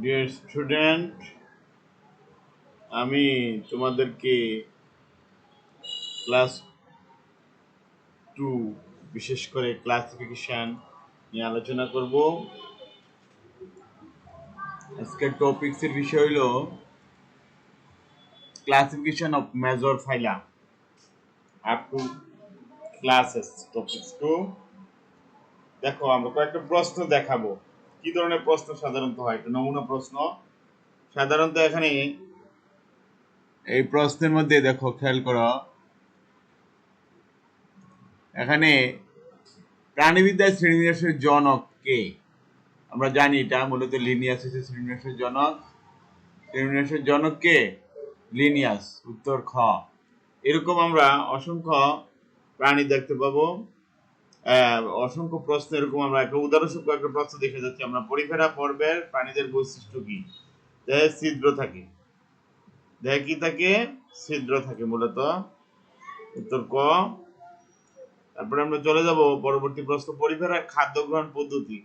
Dear student, আমি তোমাদেরকে class 2 বিশেষ করে ক্লাসিফিকেশন নিয়ে আলোচনা করব। আজকের টপিকসের বিষয় হলো classification of major phyla up to classes. Topics 2 দেখো, আমরা কয়েকটা প্রশ্ন দেখাবো। কি ধরনের প্রশ্ন সাধারণত হয়, একটা নমুনা প্রশ্ন। সাধারণত এখানে এই প্রশ্নের মধ্যে দেখো, খেয়াল করো, এখানে প্রাণীবিদ্যার শ্রেণীবিন্যাসের জনক কে? আমরা জানি এটা মূলত লিনিয়াস হচ্ছে শ্রেণীবিন্যাসের জনক। শ্রেণীবিন্যাসের জনক কে? লিনিয়াস। উত্তর খ। এরকম আমরা অসংখ্য প্রাণী দেখতে পাবো, অসংখ্য প্রশ্ন। এরকম আমরা একটা উদাহরণস্বরূপ একটা প্রশ্ন দেখে যাচ্ছি আমরা। পরিফেরা পর্বের প্রাণীদের বৈশিষ্ট্য কি? দেহে ছিদ্র থাকে। দেহে কি থাকে? ছিদ্র থাকে মূলত। উত্তর ক। তারপরে আমরা চলে যাব পরবর্তী প্রশ্ন। পরিফেরার খাদ্য গ্রহণ পদ্ধতি।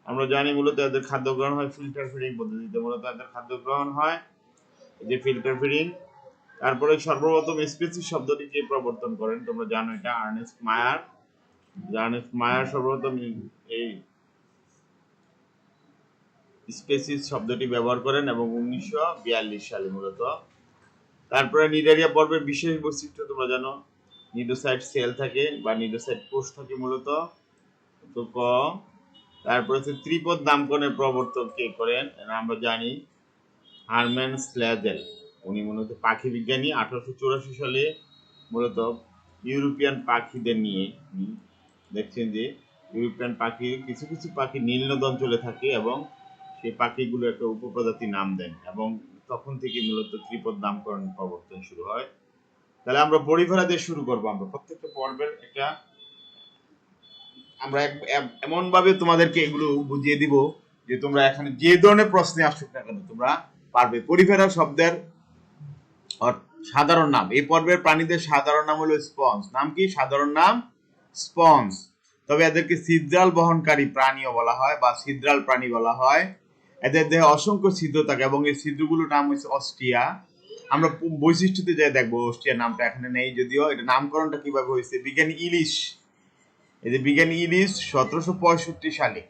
আমরা জানি মূলত এদের খাদ্য গ্রহণ হয় ফিল্টার ফিডিং পদ্ধতিতে। মূলত এদের খাদ্য গ্রহণ হয় যে ফিল্টার ফিডিং। তারপরে সর্বপ্রথম স্পিসিস শব্দটি কে প্রবর্তন করেন? তোমরা জানো এটা আর্নেস্ট মায়ার। আর্নেস্ট মায়ার সর্বপ্রথম এই স্পিসিস শব্দটি ব্যবহার করেন এবং 1942 সালে মূলত। তারপরে নিডারিয়া পর্বের বিশেষ বৈশিষ্ট্য তোমরা জানো, নিডোসাইট সেল থাকে বা নিডোসাইট কোষ থাকে মূলত। তো ক। তারপরে হচ্ছে ত্রিপদ নামকরণের প্রবর্তক কে করেন? আমরা জানি হারম্যান স্ল্যাজেল। উনি মূলত পাখি বিজ্ঞানী। 1884 সালে মূলত ইউরোপিয়ান পাখিদের নিয়ে দেখছেন যে ইউরোপিয়ান পাখি, কিছু কিছু পাখি নীল নদ অঞ্চলে থাকে এবং সেই পাখিগুলো একটা উপপ্রজাতি নাম দেন এবং তখন থেকে মূলত ত্রিপদ নামকরণ প্রবর্তন শুরু হয়। তাহলে আমরা পরিফেরা দিয়ে শুরু করবো। আমরা প্রত্যেকটা পর্বের একটা আমরা এমন ভাবে তোমাদেরকে এগুলো বুঝিয়ে দিব যে তোমরা এখানে যে ধরনের প্রশ্নে আসুক না কেন তোমরা পারবে। পরিফেরা শব্দের সাধারণ নাম। এই পর্বের প্রাণীদের সাধারণ নাম হলো স্পঞ্জ। নাম কি? সাধারণ নাম স্পঞ্জ। তবে এদেরকে ছিদ্রাল বহনকারী প্রাণীও বলা হয় বা ছিদ্রাল প্রাণী বলা হয়। এদের দেহে অসংখ্য ছিদ্র থাকে এবং এই ছিদ্রগুলোর নাম হচ্ছে অস্টিয়া। আমরা বৈশিষ্ট্যতে যাই দেখবো, অস্টিয়া নামটা এখানে নেই যদিও। এটা নামকরণটা কিভাবে হয়েছে? বিজ্ঞানী ইলিশ, এই যে বিজ্ঞানী ইলিশ 1765 সালে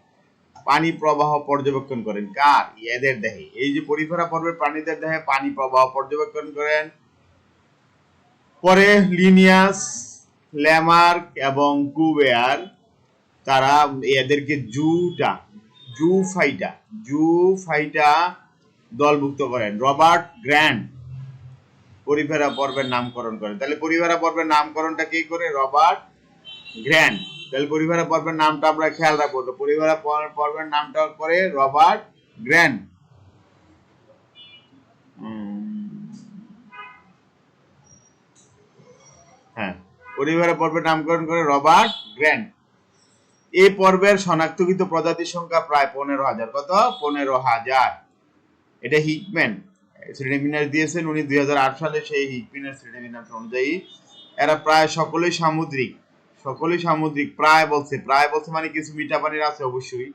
পানি প্রবাহ পর্যবেক্ষণ করেন। কার? এদের দেহে। এই যে পরিফেরা পর্বের প্রাণীদের দেহে পানি প্রবাহ পর্যবেক্ষণ করেন। পরে লিনিয়াস, ল্যামার্ক এবং কুবেয়ার তারা এদেরকে জুফাইটা দলভুক্ত করেন। রবার্ট গ্র্যান্ড পরিফেরা পর্বের নামকরণ করেন। তাহলে পরিফেরা পর্বের নামকরণটা কে করে? Robert grand. তাহলে পরিফেরা পর্বের নামটা আমরা খেয়াল রাখবো। তো পরিফেরা পর্বের নামটা করে রবার্ট গ্র্যান্ড। হ্যাঁ, পরিফেরা পর্বের নামকরণ করে রবার্ট গ্র্যান্ড। এই পর্বের শনাক্তকৃত প্রজাতির সংখ্যা প্রায় 15,000। কত? 15,000। এটা হিকম্যান শ্রেণীবিন্যাস দিয়েছেন উনি 2008 সালে। সেই হিকম্যানের শ্রেণীবিন্যাস অনুযায়ী এরা প্রায় সকলেই সামুদ্রিক। প্রায় বলছে মানে কিছু মিঠা পানির আছে অবশ্যই।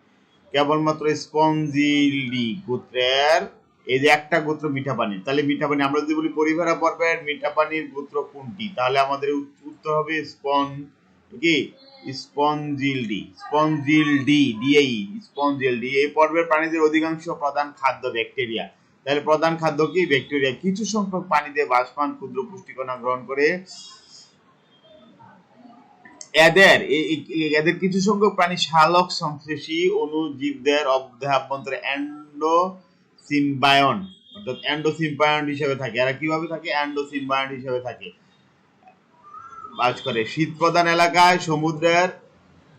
কেবলমাত্র স্পঞ্জিলি গোত্রের এই যে একটা গোত্র মিঠা পানির। তাহলে মিঠা পানি আমরা যদি বলি পরিফেরা পর্বের মিঠা পানির গোত্র কোনটি, তাহলে আমাদের উত্তর হবে স্পঞ্জিলডি। এই পর্বের প্রাণীদের অধিকাংশ প্রধান খাদ্য ব্যাকটেরিয়া। তাহলে প্রধান খাদ্য কি? ব্যাকটেরিয়া। কিছু সংখ্যক পানিতে বাষ্পমান ক্ষুদ্র পুষ্টিকণা গ্রহণ করে। এদের কিছু সংখ্যক প্রাণী শালক সংশ্লেষী অণুজীবদের দেহাভ্যন্তরে এন্ডোসিম্বায়ন অর্থাৎ এন্ডোসিম্বায়ন হিসেবে থাকে। এরা কিভাবে থাকে? এন্ডোসিম্বায়ন হিসেবে থাকে, বাস করে। শীত প্রধান এলাকায় সমুদ্রের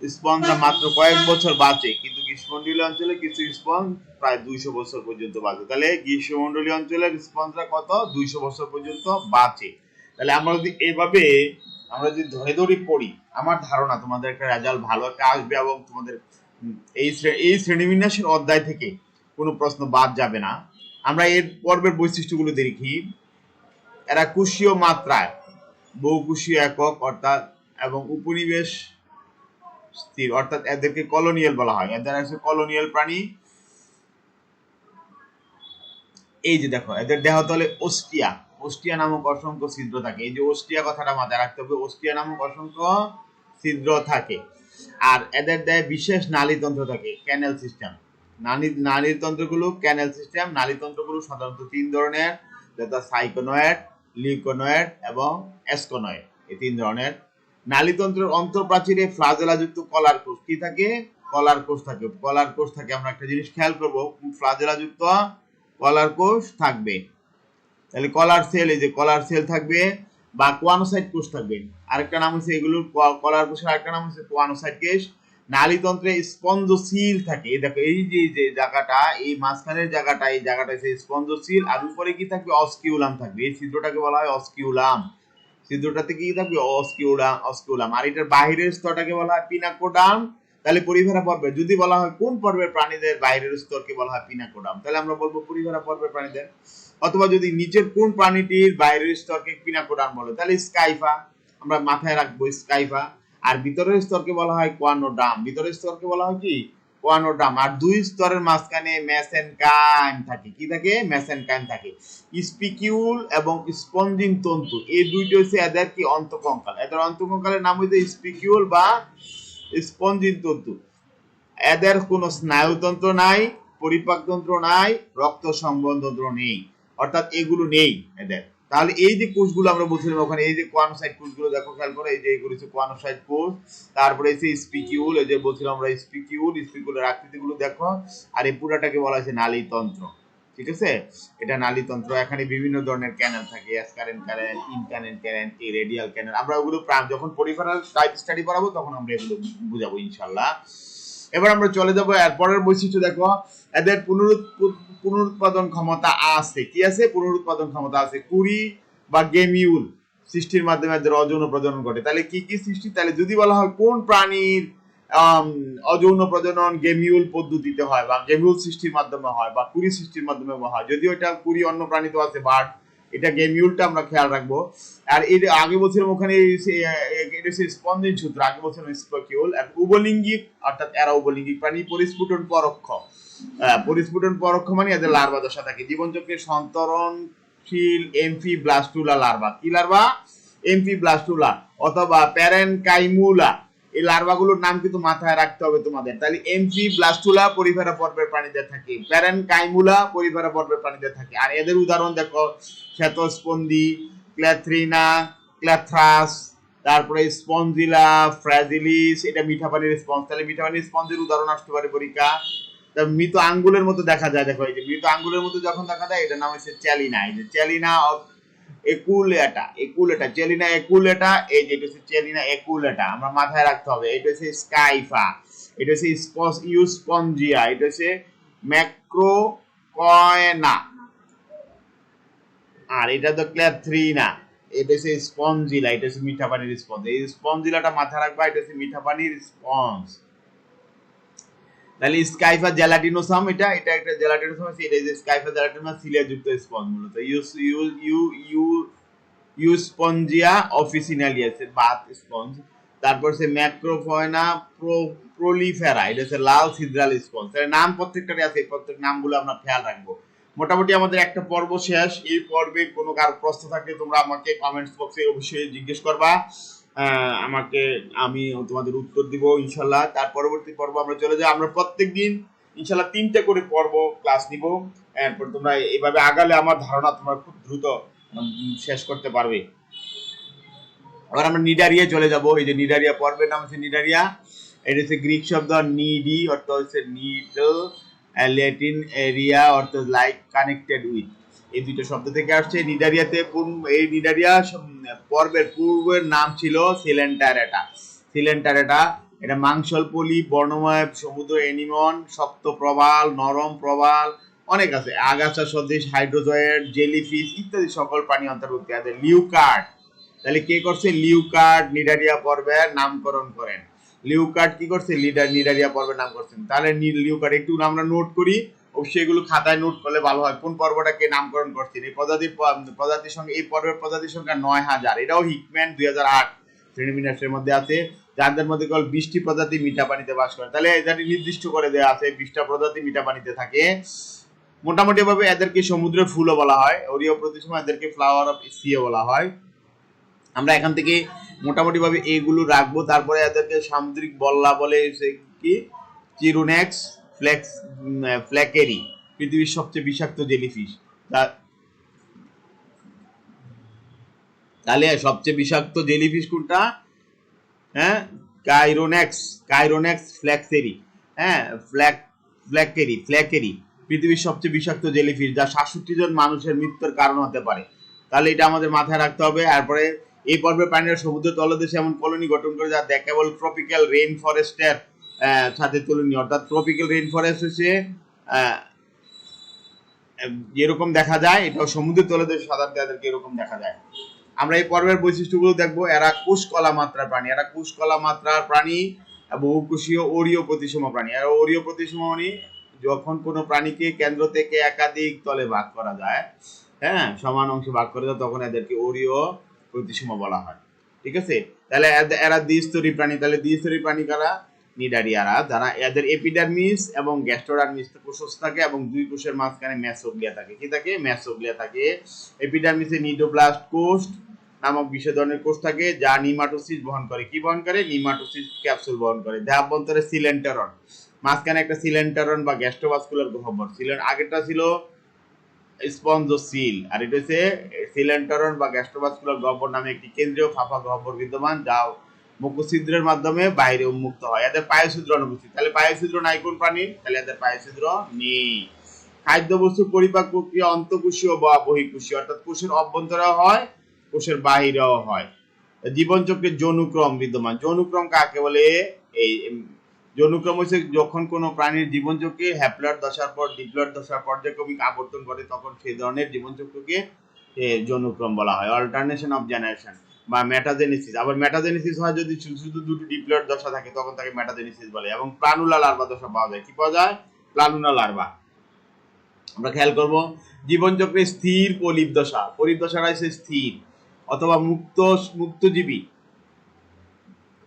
স্পঞ্জরা মাত্র কয়েক বছর বাঁচে, কিন্তু গ্রীষ্মমন্ডলীয় অঞ্চলে কিছু স্পঞ্জ প্রায় 200 বছর পর্যন্ত বাঁচে। তাহলে গ্রীষ্মমন্ডলীয় অঞ্চলের স্পঞ্জরা কত? 200 বছর পর্যন্ত বাঁচে। তাহলে আমরা যদি এইভাবে আমরা যদি ধরে পড়ি, আমার ধারণা তোমাদের একটা রেজাল্ট ভালো একটা আসবে এবং তোমাদের এই শ্রেণীবিন্যাসের অধ্যায় থেকে কোনো প্রশ্ন বাদ যাবে না। আমরা এর পর্বের বৈশিষ্ট্যগুলো দেখি। এরা কোষীয় মাত্রায় বহুকোষীয় একক অর্থাৎ এবং উপনিবেশ স্থির, অর্থাৎ এদেরকে কলোনিয়াল বলা হয়। এদের আছে কলোনিয়াল প্রাণী। এই যে দেখো এদের দেহতলে অস্টিয়া, অস্টিয়া নামক অসংখ্য ছিদ্র থাকে। এই যে অস্টিয়া কথাটা মাথায় রাখতে হবে, অস্টিয়া নামক অসংখ্য ছিদ্র থাকে। আর এদের দেহে বিশেষ নালীতন্ত্র থাকে, ক্যানেল সিস্টেম। নালীতন্ত্রগুলো ক্যানেল সিস্টেম। নালীতন্ত্রগুলো সাধারণত তিন ধরনের, যথা সাইকোনয়েড, লিউকোনয়েড এবং অ্যাসকোনয়েড, এই তিন ধরনের। নালীতন্ত্রের অন্তঃপ্রাচীরে ফ্লাজেলাযুক্ত কলার কোষ কি থাকে? কলার কোষ থাকে। কলার কোষ থাকে। আমরা একটা জিনিস খেয়াল করব, ফ্লাজেলাযুক্ত কলার কোষ থাকবে। তাহলে কলার সেল, এই যে কলার সেল থাকবে বা কোয়ানোসাইট কোষ থাকবে। আরেকটা নাম হচ্ছে এগুলোর, কলার কোষের আরেকটা নাম হচ্ছে কোয়ানোসাইট কোষ। নালীতন্ত্রে স্পঞ্জসিল থাকে। এই দেখো এই যে জায়গাটা, এই মাঝখানের জায়গাটা, এই জায়গাটা হচ্ছে স্পঞ্জসিল। আর উপরে কি থাকবে? অস্কিউলাম থাকবে। এই ছিদ্রটাকে বলা হয় অস্কিউলাম। ছিদ্রটাতে কি থাকবে? অস্কিউলাম, অস্কিউলাম। আর এটার বাহিরের স্তরটাকে বলা হয় পিনাকোডাম। তাহলে পরিভেরা পর্বে যদি বলা হয় কোন পর্বের প্রাণীদের বাইরের স্তরকে বলা হয় পিনাকোডাম, তাহলে আমরা বলবো পরিভেরা পর্বের প্রাণীদের। অথবা যদি নিচের কোন প্রাণীটির বাইরের স্তরকে পিনাকোডাম বলে, তাহলে স্কাইফা, আমরা মাথায় রাখবো স্কাইফা। আর ভিতরের স্তরকে বলা হয় কোয়ানোডাম। ভিতরের স্তরকে বলা হয় কি? কোয়ানোডাম। আর দুই স্তরের মাঝখানে মেসেনকাইম থাকে। কি থাকে? মেসেনকাইম থাকে। স্পিকিউল এবং স্পঞ্জিং তন্তু, এই দুইটা হচ্ছে এদের কি? অন্তঃকঙ্কাল। এদের অন্তঃকঙ্কালের নাম হচ্ছে স্পিকিউল বা স্পঞ্জিং তন্তু। এদের কোনো স্নায়ুতন্ত্র নাই, পরিপাকতন্ত্র নাই, রক্ত সংবহনতন্ত্র নেই, অর্থাৎ এগুলো নেই এদের। তাহলে এই যে কোষগুলো আমরা বলছিলাম ওখানে, এই যে কোয়ানোসাইট কোষগুলো দেখো, খেয়াল করো, এই যে এগুলো হচ্ছে কোয়ানোসাইট কোষ। তারপরে এই যে স্পিকিউল, এই যে বলছিলাম আমরা স্পিকিউল, স্পিকিউলের আকৃতিগুলো দেখো। আর এই পুরাটাকে বলা হয়েছে নালীতন্ত্র। ঠিক আছে, এটা নালীতন্ত্র। এখানে বিভিন্ন ধরনের ক্যানেল থাকে, অ্যাসকারেন্ট ক্যানেল, ইনকারেন্ট ক্যানেল, এই রেডিয়াল ক্যানেল। আমরা ওগুলো যখন পরিফেরাল টাইপ স্টাডি পড়াবো তখন আমরা এগুলো বুঝাবো ইনশাআল্লাহ। এবার আমরা চলে যাবো এর পরের বৈশিষ্ট্য। দেখো এদের পুনরুৎপাদন ক্ষমতা আছে। কি আছে? পুনরুৎপাদন ক্ষমতা আছে। কুড়ি বা গেমিউল সৃষ্টির মাধ্যমে এদের অযৌন প্রজনন ঘটে। তাহলে কি কি সৃষ্টি? তাহলে যদি বলা হয় কোন প্রাণীর অযৌন প্রজনন গেমিউল পদ্ধতিতে হয় বা গেমিউল সৃষ্টির মাধ্যমে হয় বা কুড়ি সৃষ্টির মাধ্যমে হয়, যদিও এটা কুড়ি অন্য প্রাণী তো আছে, বাট এটা গেমিউলটা আমরা খেয়াল রাখবো। আর এই আগে বলছিলাম ওখানে এটা স্পঞ্জিং সূত্র, আগে বলছিলাম স্পকিউল। আর উভলিঙ্গিক, অর্থাৎ এরা উভলিঙ্গিক প্রাণী। পরিস্ফুটন পরোক্ষ, পরিস্ফুটন পরোক্ষ মানে এদের লার্ভা দশা থাকে। জীবনচক্রে সন্তরণশীল এমফিব্লাস্টুলা লার্ভা। কি লার্ভা? এমফিব্লাস্টুলা অথবা প্যারেনকাইমুলা। এই লার্ভাগুলোর নাম কিন্তু মাথায় রাখতে হবে তোমাদের। তাহলে এমফিব্লাস্টুলা পরিফেরা পর্বের প্রাণীদের থাকে, প্যারেনকাইমুলা পরিফেরা পর্বের প্রাণীদের থাকে। আর এদের উদাহরণ দেখো, শ্বেতস্পন্দী, ক্ল্যাথ্রিনা, ক্ল্যাথ্রাস, তারপরে স্পঞ্জিলা, ফ্রাজিলিস, এটা মিঠা পানির স্পঞ্জ। তাহলে মিঠা পানির স্পঞ্জের উদাহরণ আসতে পারে পরীক্ষা। মৃত আঙ্গুলের মতো দেখা যায়। দেখো এই যে মৃত আঙ্গুলের মতো যখন দেখা যায়, এটার নাম হচ্ছে চ্যালিনা। এই যে চ্যালিনা একুলেটা, একুলেটা, চ্যালিনা একুলেটা। এই যে এটা হচ্ছে চ্যালিনা একুলেটা, আমরা মাথায় রাখতে হবে। এটা হচ্ছে স্কাইফা, এটা হচ্ছে ইউস্পঞ্জিয়া, এটা হচ্ছে ম্যাক্রোকয়না। আর এটা তো ক্ল্যাথ্রিনা, এটা হচ্ছে স্পঞ্জিলা, এটা হচ্ছে মিঠা পানির স্পঞ্জ। এই স্পঞ্জিলাটা মাথায় রাখবা, এটা হচ্ছে মিঠা পানির স্পঞ্জ। তাহলে স্কাইফা জেলাটিনোসাম, এটা একটা জেলাটিনোসাম আছে। এটা যে স্কাইফা জেলাটিনোসাম সিলিয়া যুক্ত স্পঞ্জ মূলত। ইউস্পঞ্জিয়া অফিসিনালিয়াস বাত স্পঞ্জ। তারপর সে ম্যাক্রোফয়না প্রোলিফেরা, এটা হচ্ছে লাল ছিদ্রাল স্পঞ্জ। তাহলে নাম প্রত্যেকটারই আছে, প্রত্যেক নামগুলো আমরা খেয়াল রাখবো। মোটামুটি আমাদের একটা পর্ব শেষ। এই পর্বে কোনো কারো প্রশ্ন থাকলে তোমরা আমাকে কমেন্টস বক্সে অবশ্যই জিজ্ঞেস করবা, আমাকে, আমি তোমাদের উত্তর দিব ইনশাল্লাহ। তার পরবর্তী পর্ব আমরা চলে যাই। আমরা প্রত্যেকদিন ইনশাল্লাহ 3টে করে পর্ব ক্লাস নিব। এরপর তোমরা এইভাবে আগালে আমার ধারণা তোমরা খুব দ্রুত শেষ করতে পারবে। আবার আমরা নিডারিয়া চলে যাব। এই যে নিডারিয়া পর্বের নাম হচ্ছে নিডারিয়া। এটা হচ্ছে গ্রিক শব্দ নিডি, অর্থ হচ্ছে নিডল, ল্যাটিন এরিয়া, অর্থ লাইক কানেক্টেড উইথ। এই দুটো শব্দ থেকে আসছে। নিডারিয়াতে এই নিডারিয়া পর্বের পূর্বের নাম ছিল সিলেন্টারেটা। সিলেন্টারেটা এটা মাংসল পলি, বর্ণময় সমুদ্র এনিমন, শক্ত প্রবাল, নরম প্রবাল, অনেক আছে। আগাছা সদৃশ, হাইড্রোজয়েড, জেলিফিশ ইত্যাদি সকল প্রাণী অন্তর্ভুক্ত আছে। লিউকার্ড, তাহলে কে করছে? লিউকার্ড নিডারিয়া পর্বের নামকরণ করেন। লিউকার্ড কি করছে? নিডারিয়া পর্বের নাম করছেন। তাহলে লিউকার্ড একটু আমরা নোট করি, অবশ্যই এগুলো খাতায় নোট করলে ভালো হয়। কোন পর্বটাকে নামকরণ করছেন? এই প্রজাতির সঙ্গে এই পর্বের প্রজাতির সংখ্যা 9000। এটাও হিকম্যান 2008 শ্রেণীবিন্যাসের মধ্যে আছে, যাদের মধ্যে কেবল 20টি প্রজাতি মিঠা পানিতে বাস করে। তাহলে এটা নির্দিষ্ট করে দেওয়া আছে 20টা প্রজাতি মিঠা পানিতে থাকে। মোটামুটি ভাবে এদেরকে সমুদ্রের ফুলও বলা হয়, ওরিও প্রতিসম এদেরকে ফ্লাওয়ার অফ সিও বলা হয়। আমরা এখান থেকে মোটামুটি ভাবে এইগুলো রাখবো। তারপরে এদেরকে সামুদ্রিক বল্লা বলে, কি চিরুনেক্স ফ্ল্যাকেরি, পৃথিবীর সবচেয়ে বিষাক্ত জেলিফিশ। তাহলে সবচেয়ে বিষাক্ত জেলিফিশ কোনটা? হ্যাঁ, কাইরোনেক্স ফ্ল্যাক্সেরি। হ্যাঁ, ফ্ল্যাকেরি পৃথিবীর সবচেয়ে বিষাক্ত জেলিফিশ, যা ৬৭ জন মানুষের মৃত্যুর কারণ হতে পারে। তাহলে এটা আমাদের মাথায় রাখতে হবে। তারপরে এই পর্বের প্রাণীরা সমুদ্র তলদেশে এমন কলোনি গঠন করে যা কেবল ট্রপিক্যাল রেইন ফরেস্টের সাথে তুলনীয়। অর্থাৎ ট্রপিক্যাল রেইন ফরেস্ট হচ্ছে যেরকম দেখা যায়, এটাও সমুদ্রের তলদেশে সাধারণত এদেরকে এরকম দেখা যায়। আমরা এই পর্বের বৈশিষ্ট্যগুলো দেখবো। এরা কোষকলা মাত্রার প্রাণী, এরা কোষকলা মাত্রার প্রাণী, বহুকোষীয় অরীয় প্রতিসম প্রাণী। এরা অরীয় প্রতিসম মানে যখন কোনো প্রাণীকে কেন্দ্র থেকে একাধিক তলে ভাগ করা যায়, হ্যাঁ, সমান অংশে ভাগ করা যায়, তখন এদেরকে অরীয় প্রতিসম বলা হয়। ঠিক আছে, তাহলে এরা দ্বিস্তরী প্রাণী। তাহলে দ্বিস্তরী প্রাণী কারা? নিডারিয়ারা, যারা এদের এপিডার্মিস এবং গ্যাস্ট্রোডার্মিস কোষ থাকে এবং দুই কোষের মাঝখানে মেসোগ্লিয়া থাকে। কি থাকে? মেসোগ্লিয়া থাকে। এপিডার্মিসে নিডোপ্লাস্ট কোষ নামক বিশেষ ধরনের কোষ থাকে, যা নিমাটোসিস বহন করে। কি বহন করে? নিমাটোসিস ক্যাপসুল বহন করে। দেহাভ্যন্তরে সিলেন্টারন, মাঝখানে একটা সিলেন্টারন বা গ্যাস্ট্রোভাস্কুলার গহ্বর। আগেরটা ছিল স্পঞ্জোসিল, আর এটা হচ্ছে সিলেন্টারন বা গ্যাস্ট্রোভাস্কুলার গহ্বর নামে একটি কেন্দ্রীয় ফাঁপা গহ্বর বিদ্যমান, যা মুখছিদ্রের মাধ্যমে বাইরে উন্মুক্ত হয়। এদের পায়ুছিদ্র অনুপস্থিত। তাহলে পায়ুছিদ্র নাই কোন প্রাণী? তাহলে এদের পায়ুছিদ্র নেই। খাদ্যবস্তু পরিপাক প্রক্রিয়া অন্তঃকোষীয় বা বহিঃকোষীয়, অর্থাৎ কোষের অভ্যন্তরেও হয়, কোষের বাহিরেও হয়। জীবনচক্রের যৌনুক্রম বিদ্যমান। যৌনুক্রম কাকে বলে? এই যৌনুক্রম হচ্ছে যখন কোনো প্রাণীর জীবনচক্রে হ্যাপ্লয়েড দশার পর ডিপ্লয়েড দশার পর্যায়ক্রমিক আবর্তন ঘটে, তখন সেই ধরনের জীবনচক্রকে যৌনুক্রম বলা হয়। অল্টারনেশন অফ জেনারেশন বা মেটাজেনেসিস। আবার মেটাজেনেসিস হয় যদি শুধু দুটো ডিপ্লয়েড দশা থাকে, তখন তাকে মেটাজেনেসিস বলে। এবং প্লানুলা লার্ভা দশা পাওয়া যায়। কি পাওয়া যায়? প্লানুলা লার্ভা। আমরা খেয়াল করব জীবনচক্রে স্থির পলিপ দশা। পলিপ দশাটা হচ্ছে স্থির, অথবা মুক্তজীবী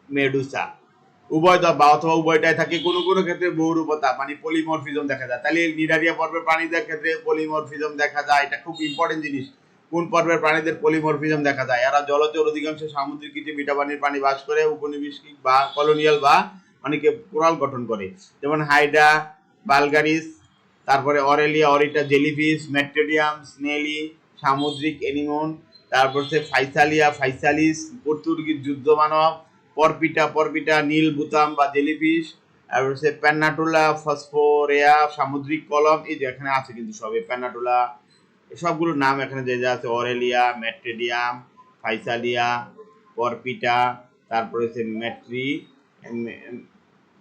মেডুসা, উভয় বা অথবা উভয়টাই থাকে। কোনো কোনো ক্ষেত্রে বহুরূপতা মানে পলিমরফিজম দেখা যায়। তাহলে নিডারিয়া পর্বের প্রাণীদের ক্ষেত্রে পলিমরফিজম দেখা যায়। এটা খুব ইম্পর্টেন্ট জিনিস। কোন পর্বের প্রাণীদের পলিমরফিজম দেখা যায়? এরা জলচর, অধিকাংশ সামুদ্রিক কিছু মিঠাপানির প্রাণী বাস করে, উপনিবেশিক বা কলোনিয়াল বা অনেকে কোরাল গঠন করে, যেমন হাইডা, বালগারিস, তারপরে অরেলিয়া, অরিটা, জেলিফিশ, ম্যাট্রেডিয়াম, স্নেলি, সামুদ্রিক এনিমন, তারপর হচ্ছে ফাইসালিস, পর্তুগিজ যুদ্ধ মানব, পরপিটা, নীল বুতাম বা জেলিফিশ, আর হচ্ছে প্যান্নাটুলা, ফসফোরেয়া, সামুদ্রিক কলম। এই যে এখানে আছে কিন্তু সব প্যান্নাটুলা, সবগুলোর নাম এখানে যে আছে: অরেলিয়া, ম্যাট্রেডিয়াম, ফাইসালিয়া, পরপিটা, তারপরে হচ্ছে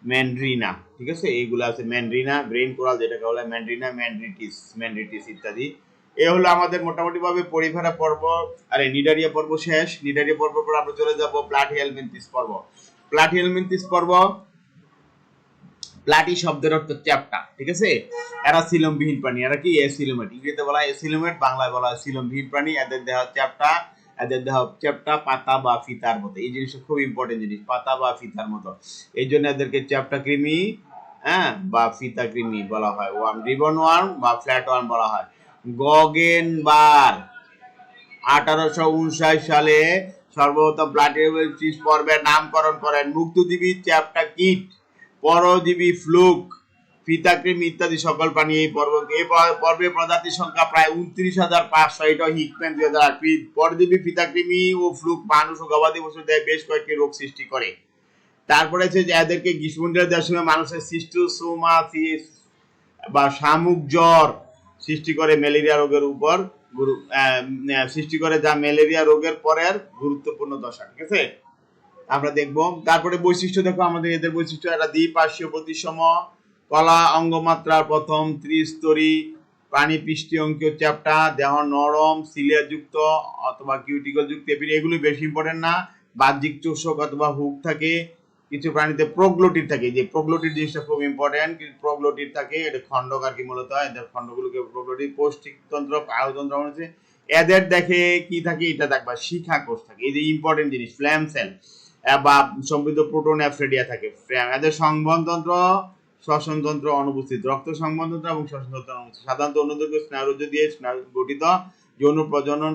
ম্যান্ড্রিনা। ঠিক আছে, এইগুলো আছে ম্যান্ড্রিনা, ব্রেইন কোরাল যেটাকে বলে ম্যান্ড্রিনা, ম্যান্ড্রিটিস ইত্যাদি। এ হলো আমাদের মোটামুটি ভাবে পরিফেরা পর্ব। আরে নিডারিয়া পর্ব শেষ। নিডারিয়া পর্ব পর আমরা চলে যাব প্লাটিহেলমিনথিস পর্ব। প্লাটিহেলমিনথিস পর্ব, প্লাটি শব্দের অর্থ চ্যাপ্টা। ঠিক আছে, এরা সিলমবিহীন প্রাণী। এরা কি? এসিলোমেট। ইংরেজিতে বলা হয় এসিলোমেট, বাংলায় বলা হয় সিলমবিহীন প্রাণী। এদের দেহ চ্যাপ্টা, পাতা বা ফিতার মতো। এই জিনিসটা খুব ইম্পর্টেন্ট জিনিস, পাতা বা ফিতার মতো। এই জন্য এদেরকে চ্যাপ্টা কৃমি, হ্যাঁ, বা ফিতা কৃমি বলা হয়। রিবন ওয়ার্ম বা ফ্ল্যাট ওয়ার্ম বলা হয়। গগেনবার 1859 সালে সর্বপ্রথম প্লাটিহেলমিনথিস পর্বের নামকরণ করেন। মুক্তজীবী চ্যাপ্টা কীট, পরজীবী ফ্লুক, ফিতাকৃমি ইত্যাদি সকল প্রাণী এই পর্বে প্রজাতির সংখ্যা প্রায় 29,500। এটা হিকম্যান 2008। পরজীবী ফিতাকৃমি ও ফ্লুক মানুষ ও গবাদি পশুর দেহে বেশ কয়েকটি রোগ সৃষ্টি করে। তারপরে হচ্ছে যে এদেরকে গ্রীষ্মমন্ডলীয় দেওয়ার সময় মানুষের সিস্টোসোমাসিস বা শামুক জ্বর সৃষ্টি করে ম্যালেরিয়া রোগের উপর সৃষ্টি করে, যা ম্যালেরিয়া রোগের পরের গুরুত্বপূর্ণ দশা। ঠিক আছে, আমরা দেখব। তারপরে বৈশিষ্ট্য দেখো আমাদের এদের বৈশিষ্ট্য: এরা দ্বিপার্শ্বীয় প্রতিসম, কলা অঙ্গমাত্রার প্রথম ত্রিস্তরী প্রাণী, পৃষ্ঠীয় অঙ্কীয় চ্যাপ্টা, দেহ নরম সিলিয়া যুক্ত অথবা কিউটিকল যুক্ত। এগুলো বেশি ইম্পর্টেন্ট না। বাহ্যিক চোষক অথবা হুক থাকে। কিছু প্রাণীতে প্রোগ্লোটিড থাকে। যে প্রোগ্লোটিড জিনিসটা খুব ইম্পর্টেন্ট, প্রোগ্লোটিড থাকে। এটা খণ্ডক আর কি, মূলত এদের খণ্ডগুলোকে প্রোগ্লোটিড। পৌষ্টিকতন্ত্র, পায়ুতন্ত্র হচ্ছে এদের দেখে কি থাকে, এটা দেখবা শিখা কোষ থাকে। এই যে ইম্পর্টেন্ট জিনিস, ফ্ল্যাম সেল বা সমৃদ্ধ প্রোটোন অ্যাফ্রেডিয়া থাকে। এদের সংবহনতন্ত্র শ্বসনতন্ত্র অনুপস্থিত, রক্ত সংবহনতন্ত্র এবং শ্বসনতন্ত্র অনুপস্থিত। সাধারণত অনুদৈর্ঘ্য স্নায়ুরজ্জু দিয়ে স্নায়ু গঠিত। যৌন প্রজনন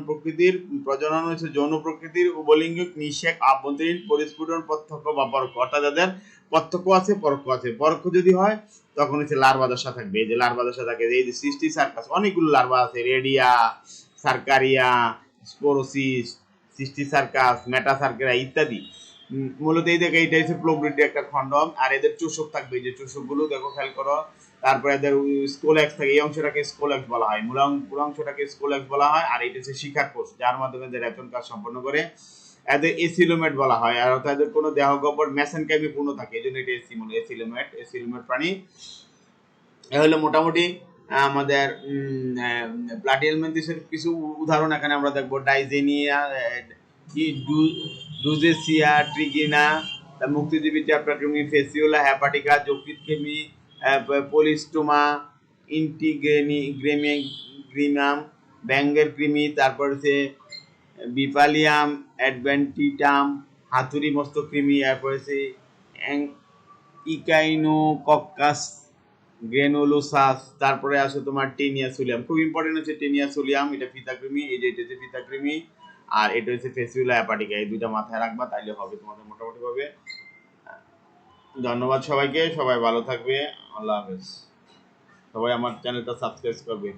হচ্ছে যৌন প্রকৃতির, উভলিঙ্গিক, নিষেক, আভ্যন্তরীণ, পরিস্ফুটন, প্রত্যক্ষ বা পরোক্ষ। অর্থাৎ যাদের প্রত্যক্ষ আছে, পরোক্ষ আছে। পরোক্ষ যদি হয় তখন হচ্ছে লার্ভা দশা থাকবে। এই যে লার্ভা দশা থাকে, এই যে সিস্টি সার্কাস, অনেকগুলো লার্ভা আছে, রেডিয়া, সার্কারিয়া, স্পোরোসিস, সিস্টি সার্কাস, মেটাসার্কেরা ইত্যাদি। মূলত এই দেখে এটা হচ্ছে প্রোগ্রিডের একটা খণ্ড। আর এদের চোষক থাকবে, এই যে চোষকগুলো দেখো খেয়াল করো। তারপরে এদের স্কোলেক্স থাকে, এই অংশটাকে স্কোলেক্স বলা হয়, মূল অংশটাকে স্কোলেক্স বলা হয়। আর এটা হচ্ছে শিখা কোষ, যার মাধ্যমে এদের রেচন কাজ সম্পন্ন করে। এদের এসিলোমেট বলা হয়, আর অর্থাৎ এদের কোনো দেহ গহ্বর মেসেনকাইমে পূর্ণ থাকে, এই জন্য এটা এসিলোমেট প্রাণী। এ হলো মোটামুটি আমাদের প্লাটিহেলমিনথেসের কিছু উদাহরণ এখানে আমরা দেখবো। ডাইজেনিয়া, ডুজেসিয়া, ট্রিগিনা, মুক্তিজীবী চ্যাপ্টার কৃমি, ফেসিওলা, হ্যাপাটিকা, যকৃৎ কৃমি, পলিস্টোমা, গ্রিমাম, ব্যাঙ্গের কৃমি, তারপর হচ্ছে বিপালিয়াম, অ্যাডভেন্টিটাম, হাতুড়ি মস্তক কৃমি, তারপর হচ্ছে ইকাইনোকক্কাস গ্রেনুলোসাস, তারপরে আসে তোমার টেনিয়াসোলিয়াম। খুব ইম্পর্টেন্ট হচ্ছে টেনিয়াসোলিয়াম, এটা ফিতাকৃমি, এই যে এটা হচ্ছে ফিতাকৃমি, আর এটা হচ্ছে ফেসিওলা অ্যাপাটিকা। এই দুইটা মাথায় রাখবা, তাইলে হবে তোমাদের মোটামুটি ভাবে। ধন্যবাদ সবাইকে, সবাই ভালো থাকবে, আল্লাহ হাফেজ। সবাই আমার চ্যানেলটা সাবস্ক্রাইব করবে।